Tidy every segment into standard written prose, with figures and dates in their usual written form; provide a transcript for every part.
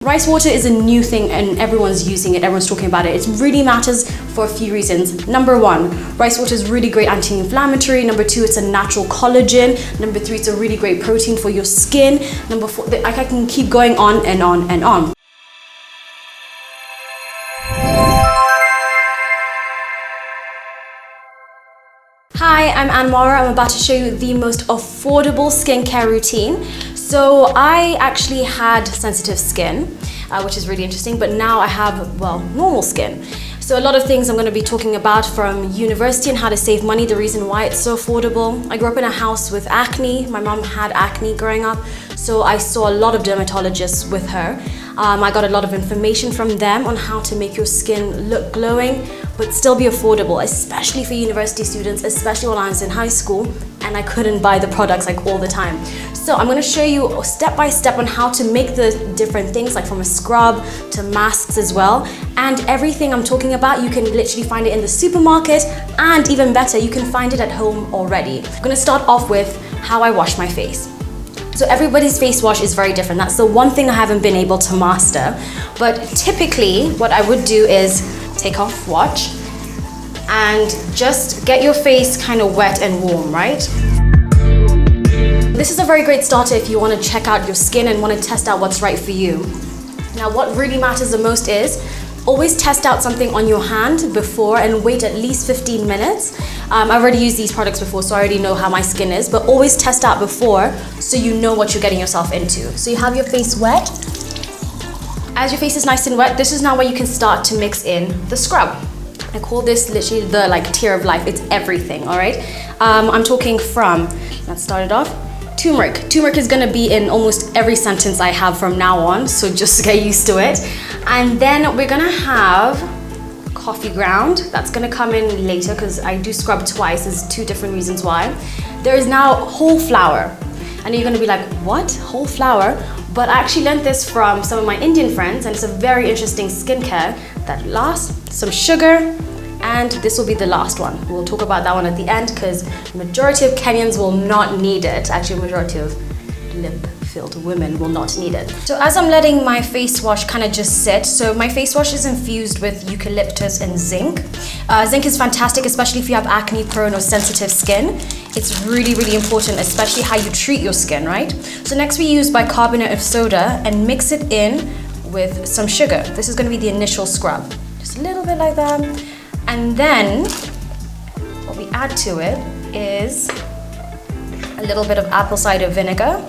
Rice water is a new thing and everyone's using it, everyone's talking about it. It really matters for a few reasons. Number one, rice water is really great anti-inflammatory. Number two, it's a natural collagen. Number three, it's a really great protein for your skin. Number four, I can keep going on and on and on. Hi, I'm Itsannemwaura. I'm about to show you the most affordable skincare routine. So I actually had sensitive skin, which is really interesting, but now I have, well, normal skin. So a lot of things I'm going to be talking about from university and how to save money, the reason why it's so affordable. I grew up in a house with acne. My mom had acne growing up, so I saw a lot of dermatologists with her. I got a lot of information from them on how to make your skin look glowing, but still be affordable, especially for university students, especially when I was in high school and I couldn't buy the products like all the time. So I'm going to show you step by step on how to make the different things, like from a scrub to masks as well. And everything I'm talking about, you can literally find it in the supermarket, and even better, you can find it at home already. I'm going to start off with how I wash my face. So everybody's face wash is very different. That's the one thing I haven't been able to master. But typically what I would do is take off, watch, and just get your face kind of wet and warm, right? This is a very great starter if you want to check out your skin and want to test out what's right for you. Now what really matters the most is always test out something on your hand before and wait at least 15 minutes. I've already used these products before, so I already know how my skin is, but always test out before so you know what you're getting yourself into. So you have your face wet. As your face is nice and wet, this is now where you can start to mix in the scrub. I call this literally the tear of life. It's everything, all right? I'm talking from, let's start it off, turmeric. Turmeric is gonna be in almost every sentence I have from now on, so just get used to it. And then we're gonna have coffee ground. That's gonna come in later because I do scrub twice. There's two different reasons why. There is now whole flour. I know you're gonna be like, what? Whole flour? But I actually learned this from some of my Indian friends, and it's a very interesting skincare that lasts. Some sugar, and this will be the last one. We'll talk about that one at the end because majority of Kenyans will not need it. Actually, majority of lip-filled women will not need it. So as I'm letting my face wash kind of just sit, so my face wash is infused with eucalyptus and zinc. Zinc is fantastic, especially if you have acne prone or sensitive skin. It's really, really important, especially how you treat your skin, right? So next we use bicarbonate of soda and mix it in with some sugar. This is going to be the initial scrub. Just a little bit like that. And then what we add to it is a little bit of apple cider vinegar.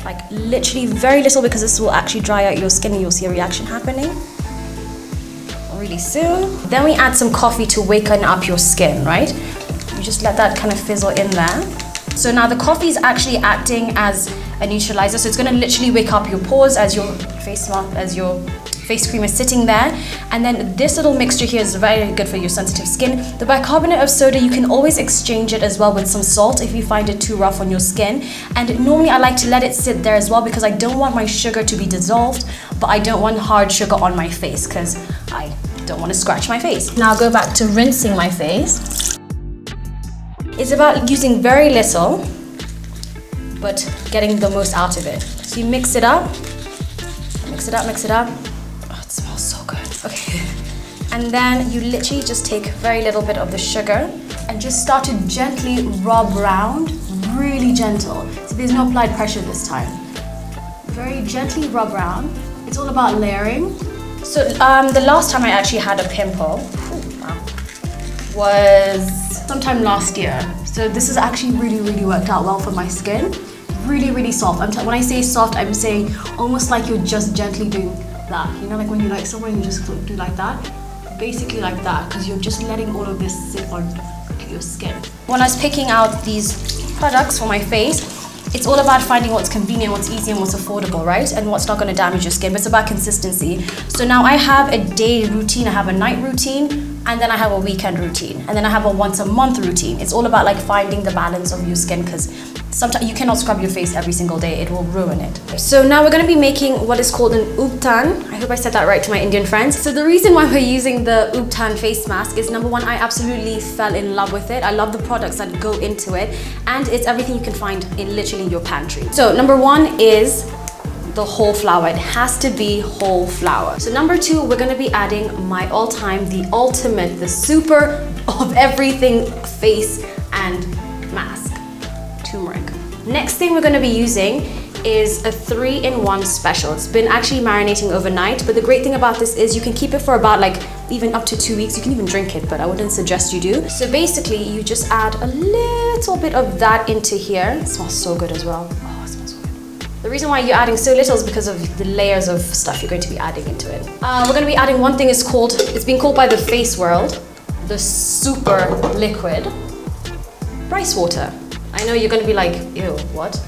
Like literally very little, because this will actually dry out your skin and you'll see a reaction happening really soon. Then we add some coffee to waken up your skin, right? You just let that kind of fizzle in there. So now the coffee is actually acting as a neutralizer, so it's going to literally wake up your pores as your face cream is sitting there. And then this little mixture here is very good for your sensitive skin. The bicarbonate of soda, you can always exchange it as well with some salt if you find it too rough on your skin. And normally I like to let it sit there as well because I don't want my sugar to be dissolved, but I don't want hard sugar on my face because I don't want to scratch my face. Now I'll go back to rinsing my face. It's about using very little, but getting the most out of it. So you mix it up, mix it up, mix it up. Oh, it smells so good. Okay. And then you literally just take very little bit of the sugar and just start to gently rub around, really gentle. So there's no applied pressure this time. Very gently rub around. It's all about layering. So the last time I actually had a pimple was sometime last year. So this has actually really, really worked out well for my skin. Really, really soft. When I say soft, I'm saying almost like you're just gently doing that. You know, like when you like someone, you just do like that. Basically like that, because you're just letting all of this sit on your skin. When I was picking out these products for my face, it's all about finding what's convenient, what's easy, and what's affordable, right? And what's not going to damage your skin, but it's about consistency. So now I have a day routine, I have a night routine. and then I have a weekend routine, and then I have a once a month routine. It's all about like finding the balance of your skin, because sometimes you cannot scrub your face every single day, it will ruin it. So now we're going to be making what is called an ubtan. I hope I said that right to my Indian friends. So the reason why we're using the ubtan face mask is, number one, I absolutely fell in love with it. I love the products that go into it, and it's everything you can find in literally your pantry. So number one is the whole flower. It has to be whole flower. So number two, we're gonna be adding my all-time, the ultimate, the super of everything face and mask, turmeric. Next thing we're gonna be using is a 3-in-1 special. It's been actually marinating overnight, but the great thing about this is you can keep it for about like even up to 2 weeks. You can even drink it, but I wouldn't suggest you do. So basically you just add a little bit of that into here. It smells so good as well. Oh, it smells so good. The reason why you're adding so little is because of the layers of stuff you're going to be adding into it. We're going to be adding one thing, it's been called by the face world, the super liquid rice water. I know you're going to be like, ew, what?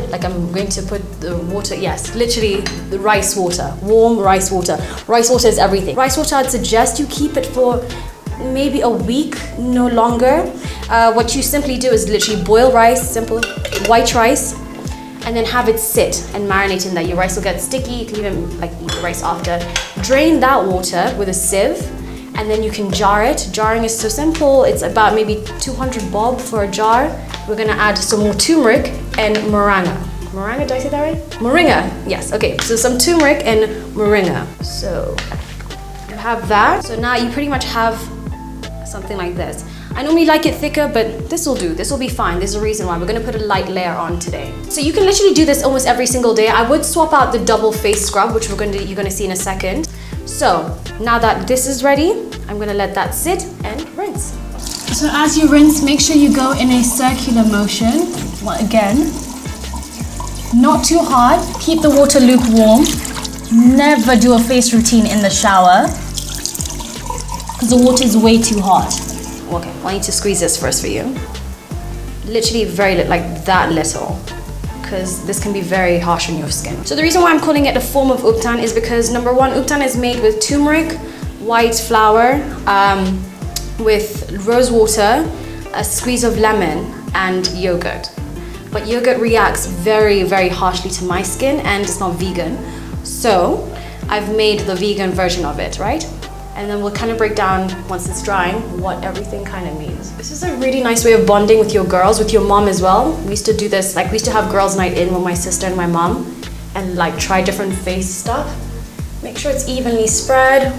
Like I'm going to put the water, yes, literally the rice water, warm rice water. Rice water is everything. Rice water, I'd suggest you keep it for maybe a week, no longer. What you simply do is literally boil rice, simple white rice, and then have it sit and marinate in that. Your rice will get sticky, you can even like eat the rice after. Drain that water with a sieve, and then you can jar it. Jarring is so simple, it's about maybe 200 bob for a jar. We're gonna add some more turmeric and moringa. Moringa, did I say that right? Moringa, yes, okay. So some turmeric and moringa. So you have that. So now you pretty much have something like this. I normally like it thicker, but this will do. This will be fine. There's a reason why. We're gonna put a light layer on today. So you can literally do this almost every single day. I would swap out the double face scrub, which you're gonna see in a second. So now that this is ready, I'm gonna let that sit and rinse. So as you rinse, make sure you go in a circular motion. Well, again, not too hard. Keep the water lukewarm. Never do a face routine in the shower because the water is way too hot. Okay, I need to squeeze this first for you. Literally very little, like that little, because this can be very harsh on your skin. So the reason why I'm calling it a form of ubtan is because number one, ubtan is made with turmeric, white flour, with rose water, a squeeze of lemon, and yogurt. But yogurt reacts very, very harshly to my skin, and it's not vegan. So I've made the vegan version of it, right? And then we'll kind of break down, once it's drying, what everything kind of means. This is a really nice way of bonding with your girls, with your mom as well. We used to do this, like we used to have girls' night in with my sister and my mom, and like try different face stuff. Make sure it's evenly spread.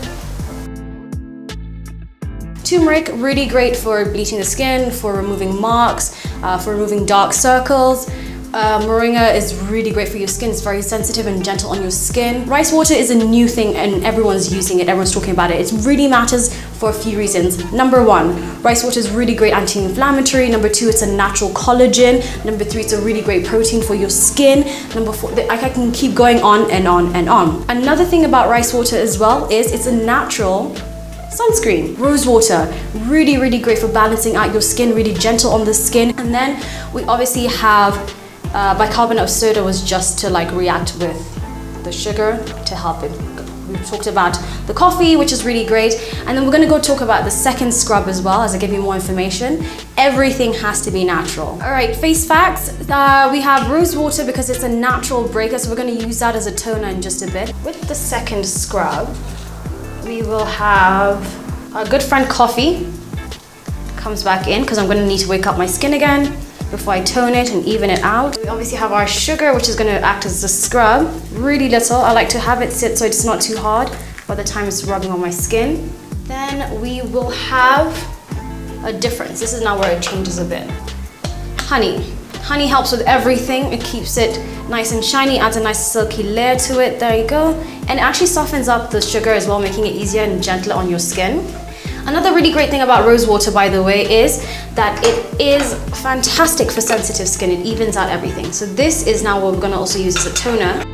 Turmeric, really great for bleaching the skin, for removing marks, for removing dark circles. Moringa is really great for your skin. It's very sensitive and gentle on your skin. Rice water is a new thing and everyone's using it, everyone's talking about it. It really matters for a few reasons. Number one, rice water is really great anti-inflammatory. Number two, it's a natural collagen. Number three, it's a really great protein for your skin. Number four, I can keep going on and on and on. Another thing about rice water as well is it's a natural sunscreen. Rose water, really, really great for balancing out your skin, really gentle on the skin. And then we obviously have bicarbonate of soda, was just to like react with the sugar to help it. We talked about the coffee, which is really great. And then we're gonna go talk about the second scrub as well, as I give you more information. Everything has to be natural. All right, face facts. We have rose water because it's a natural breaker, so we're gonna use that as a toner in just a bit. With the second scrub, we will have our good friend coffee. Comes back in because I'm gonna need to wake up my skin again before I tone it and even it out. We obviously have our sugar, which is gonna act as a scrub. Really little. I like to have it sit so it's not too hard by the time it's rubbing on my skin. Then we will have a difference. This is now where it changes a bit. Honey. Honey helps with everything. It keeps it nice and shiny, adds a nice silky layer to it. There you go. And it actually softens up the sugar as well, making it easier and gentler on your skin. Another really great thing about rose water, by the way, is that it is fantastic for sensitive skin. It evens out everything. So this is now what we're gonna also use as a toner.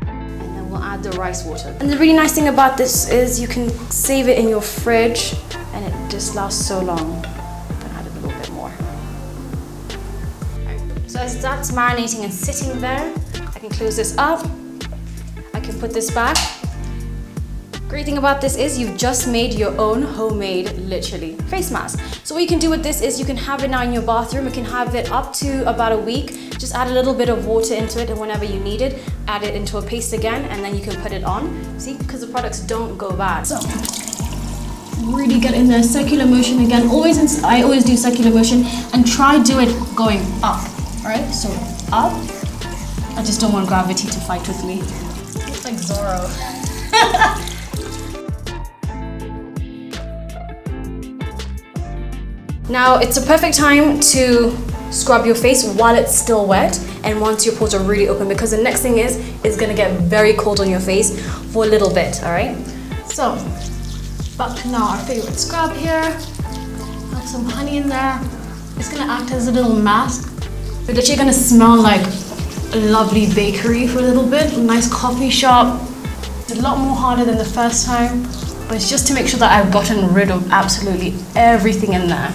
And then we'll add the rice water. And the really nice thing about this is you can save it in your fridge and it just lasts so long. I'm gonna add a little bit more. Right. So as that's marinating and sitting there, I can close this up. I can put this back. Great thing about this is you've just made your own homemade, literally, face mask. So what you can do with this is you can have it now in your bathroom. You can have it up to about a week. Just add a little bit of water into it, and whenever you need it, add it into a paste again, and then you can put it on. See, because the products don't go bad. So really get in there, circular motion again. I always do circular motion, and try do it going up. All right, so up. I just don't want gravity to fight with me. It's like Zorro. Now it's a perfect time to scrub your face while it's still wet and once your pores are really open, because the next thing is it's gonna get very cold on your face for a little bit, all right? So, back to now our favorite scrub here. Have some honey in there. It's gonna act as a little mask. You're literally gonna smell like a lovely bakery for a little bit, a nice coffee shop. It's a lot more harder than the first time, but it's just to make sure that I've gotten rid of absolutely everything in there.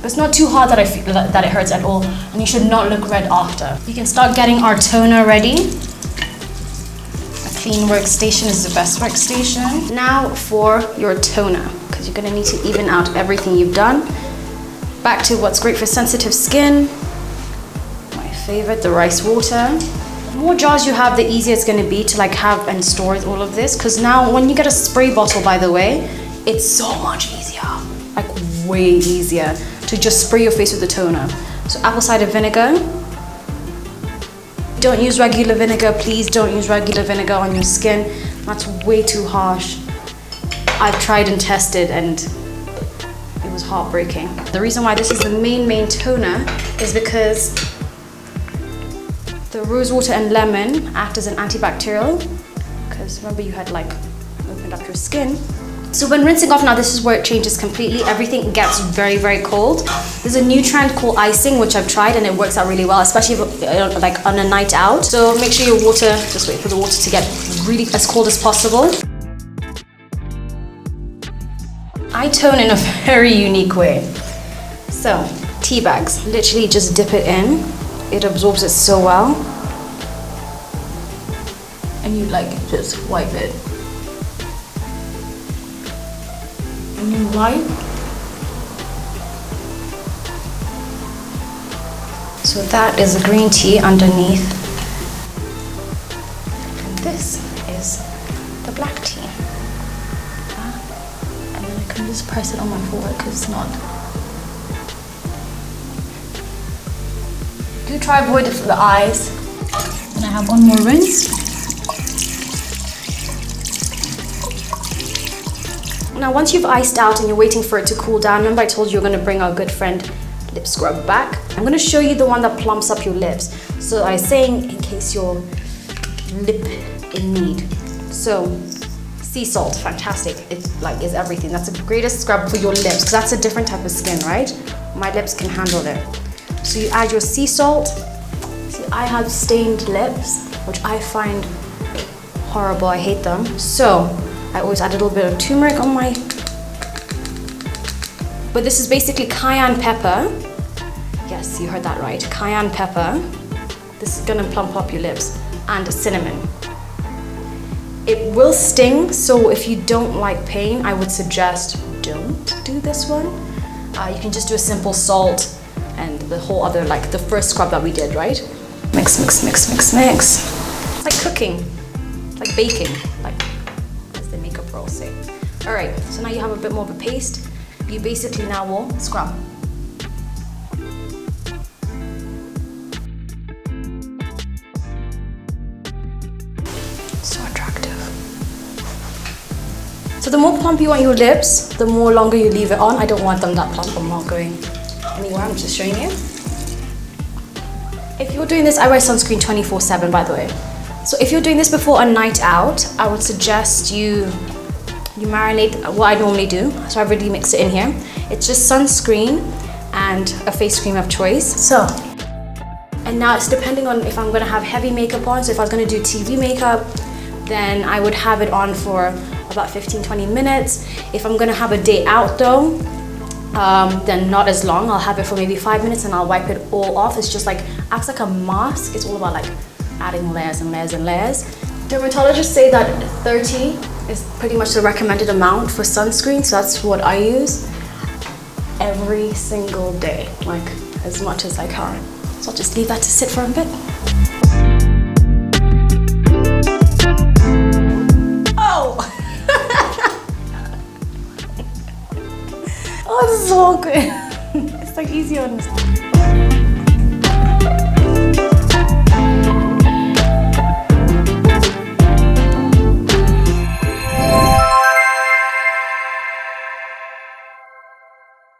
But it's not too hard that I feel that it hurts at all, and you should not look red after. You can start getting our toner ready. A clean workstation is the best workstation. Now for your toner, because you're gonna need to even out everything you've done. Back to what's great for sensitive skin. My favorite, the rice water. The more jars you have, the easier it's gonna be to like have and store all of this, because now when you get a spray bottle, by the way, it's so much easier, like way easier to just spray your face with the toner. So apple cider vinegar. Don't use regular vinegar, please don't use regular vinegar on your skin. That's way too harsh. I've tried and tested and it was heartbreaking. The reason why this is the main toner is because the rose water and lemon act as an antibacterial, because remember you had like opened up your skin. So when rinsing off now, this is where it changes completely. Everything gets very cold. There's a new trend called icing, which I've tried and it works out really well, especially if, like on a night out. So make sure your water, just wait for the water to get really as cold as possible. I tone in a very unique way. So tea bags, literally just dip it in. It absorbs it so well. And you like just wipe it. And you wipe. So that is a green tea underneath. And this is the black tea. And then I can just press it on my forehead because it's not. Do try avoid it for the eyes. And I have one more rinse. Now once you've iced out and you're waiting for it to cool down, remember I told you you're going to bring our good friend lip scrub back. I'm going to show you the one that plumps up your lips. So I was saying in case your lip in need. So sea salt, fantastic. It like is everything. That's the greatest scrub for your lips because that's a different type of skin, right? My lips can handle it. So you add your sea salt. See, I have stained lips, which I find horrible. I hate them. So I always add a little bit of turmeric on my... But this is basically cayenne pepper. Yes, you heard that right. Cayenne pepper. This is gonna plump up your lips. And cinnamon. It will sting, so if you don't like pain, I would suggest don't do this one. You can just do a simple salt and the whole other, like the first scrub that we did, right? Mix, mix, mix, mix, mix. It's like cooking, it's like baking, like as the makeup pros say. All right, so now you have a bit more of a paste. You basically now will scrub. So attractive. So the more plump you want your lips, the more longer you leave it on. I don't want them that plump, I'm not going anywhere, I'm just showing you. If you're doing this, I wear sunscreen 24/7 by the way. So if you're doing this before a night out, I would suggest you marinate what I normally do. So I've already mixed it in here. It's just sunscreen and a face cream of choice. So, and now it's depending on if I'm gonna have heavy makeup on. So if I was gonna do TV makeup, then I would have it on for about 15-20 minutes. If I'm gonna have a day out though, then not as long. I'll have it for maybe 5 minutes and I'll wipe it all off. It's just like, acts like a mask. It's all about like adding layers and layers and layers. Dermatologists say that 30 is pretty much the recommended amount for sunscreen, so that's what I use every single day, like as much as I can. So I'll just leave that to sit for a bit. Oh! Oh, this is so awkward. It's like easier on this.